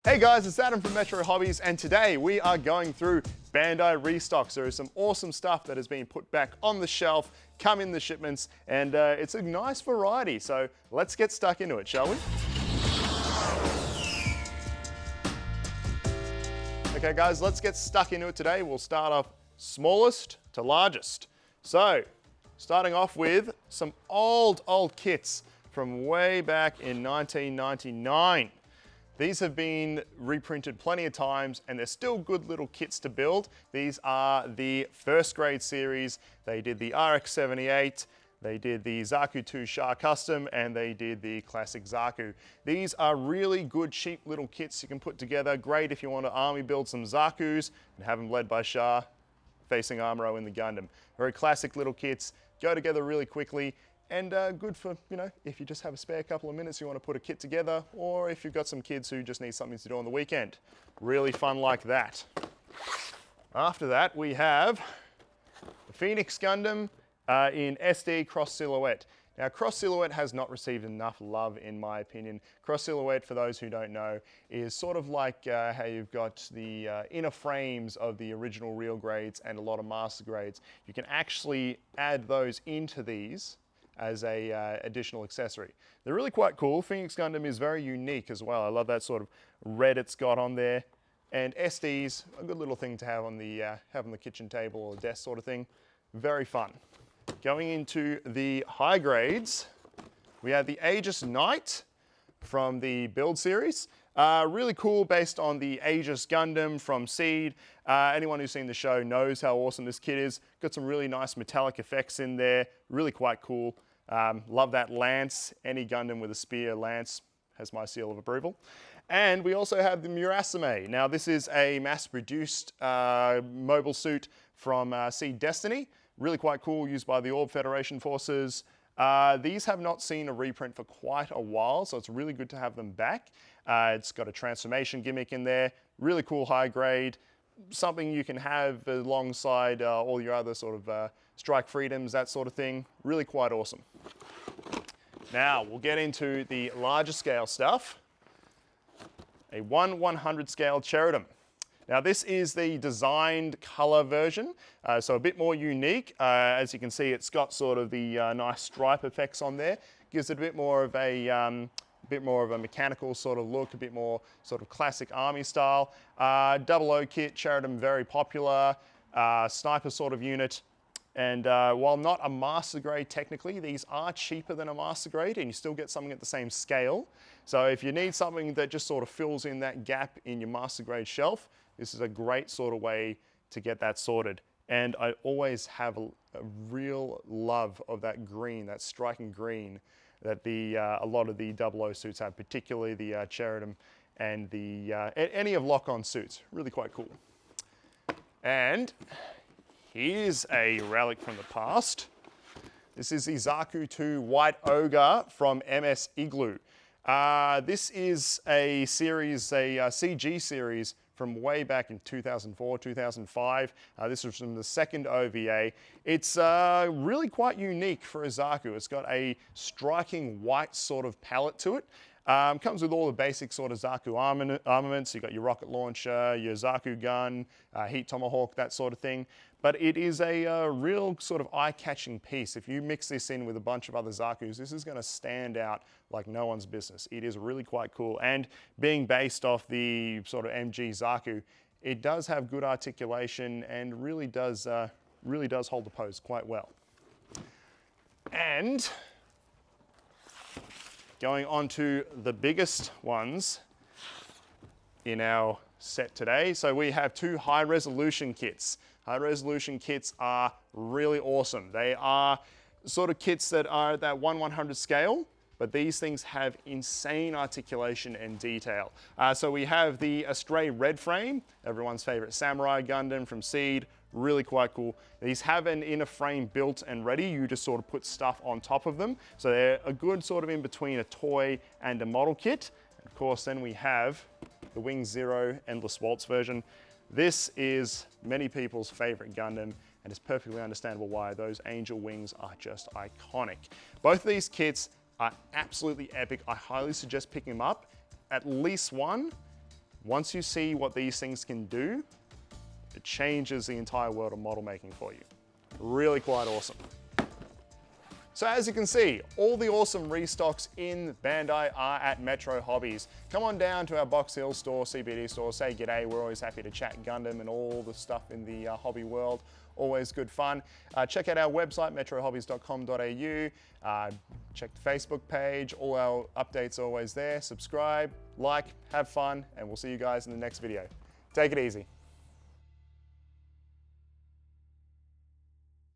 Hey guys, it's Adam from Metro Hobbies, and today we are going through Bandai Restocks. There is some awesome stuff that has been put back on the shelf, come in the shipments, and it's a nice variety. So let's get stuck into it, shall we? Okay guys, let's get stuck into it today. We'll start off smallest to largest. So, starting off with some old kits from way back in 1999. These have been reprinted plenty of times and they're still good little kits to build. These are the first grade series. They did the RX-78, they did the Zaku II Char Custom, and they did the classic Zaku. These are really good, cheap little kits you can put together. Great if you want to army build some Zakus and have them led by Char, facing Amuro in the Gundam. Very classic little kits, go together really quickly. And good for, if you just have a spare couple of minutes, you want to put a kit together, or if you've got some kids who just need something to do on the weekend. Really fun like that. After that, we have the Phoenix Gundam in SD Cross Silhouette. Now, Cross Silhouette has not received enough love, in my opinion. Cross Silhouette, for those who don't know, is sort of like how you've got the inner frames of the original real grades and a lot of master grades. You can actually add those into these as a additional accessory. They're really quite cool. Phoenix Gundam is very unique as well. I love that sort of red it's got on there. And SD's a good little thing to have on the kitchen table or desk sort of thing. Very fun. Going into the high grades, we have the Aegis Knight from the build series. Really cool, based on the Aegis Gundam from Seed. Anyone who's seen the show knows how awesome this kit is. Got some really nice metallic effects in there. Really quite cool. Love that lance. Any Gundam with a spear lance has my seal of approval. And we also have the Murasame. Now this is a mass-produced mobile suit from Seed Destiny. Really quite cool, used by the Orb Federation forces. These have not seen a reprint for quite a while, so it's really good to have them back. It's got a transformation gimmick in there. Really cool high grade. Something you can have alongside all your other sort of strike freedoms, that sort of thing. Really quite awesome. Now we'll get into the larger scale stuff. A 1/100 scale Cherudim. Now this is the designed color version, so a bit more unique. As you can see, it's got sort of the nice stripe effects on there. Gives it a bit more of a mechanical sort of look, a bit more sort of classic army style. 00 kit, Cherudim, very popular, sniper sort of unit. And while not a master grade technically, these are cheaper than a master grade and you still get something at the same scale. So if you need something that just sort of fills in that gap in your master grade shelf, this is a great sort of way to get that sorted. And I always have a real love of that green, that striking green that a lot of the 00 suits have, particularly the Cherudim and the any of lock-on suits. Really quite cool. And here's a relic from the past. This is the Zaku II White Ogre from MS Igloo. This is a series, a CG series from way back in 2004, 2005. This was from the second OVA. It's really quite unique for a Zaku. It's got a striking white sort of palette to it. Comes with all the basic sort of Zaku armaments. You've got your rocket launcher, your Zaku gun, heat tomahawk, that sort of thing. But it is a real sort of eye-catching piece. If you mix this in with a bunch of other Zakus, this is going to stand out like no one's business. It is really quite cool. And being based off the sort of MG Zaku, it does have good articulation and really does hold the pose quite well. And going on to the biggest ones in our set today. So we have two high resolution kits. High resolution kits are really awesome. They are sort of kits that are at that 1/100 scale, but these things have insane articulation and detail. So we have the Astray red frame, everyone's favorite samurai Gundam from Seed. Really quite cool. These have an inner frame built and ready. You just sort of put stuff on top of them. So they're a good sort of in between a toy and a model kit. And of course, then we have the Wing Zero Endless Waltz version. This is many people's favorite Gundam, and it's perfectly understandable why. Those angel wings are just iconic. Both of these kits are absolutely epic. I highly suggest picking them up. At least one. once you see what these things can do, it changes the entire world of model making for you. Really quite awesome. So as you can see, all the awesome restocks in Bandai are at Metro Hobbies. Come on down to our Box Hill store, CBD store, say g'day. We're always happy to chat Gundam and all the stuff in the hobby world. Always good fun. Check out our website, metrohobbies.com.au. Check the Facebook page. All our updates are always there. Subscribe, like, have fun, and we'll see you guys in the next video. Take it easy.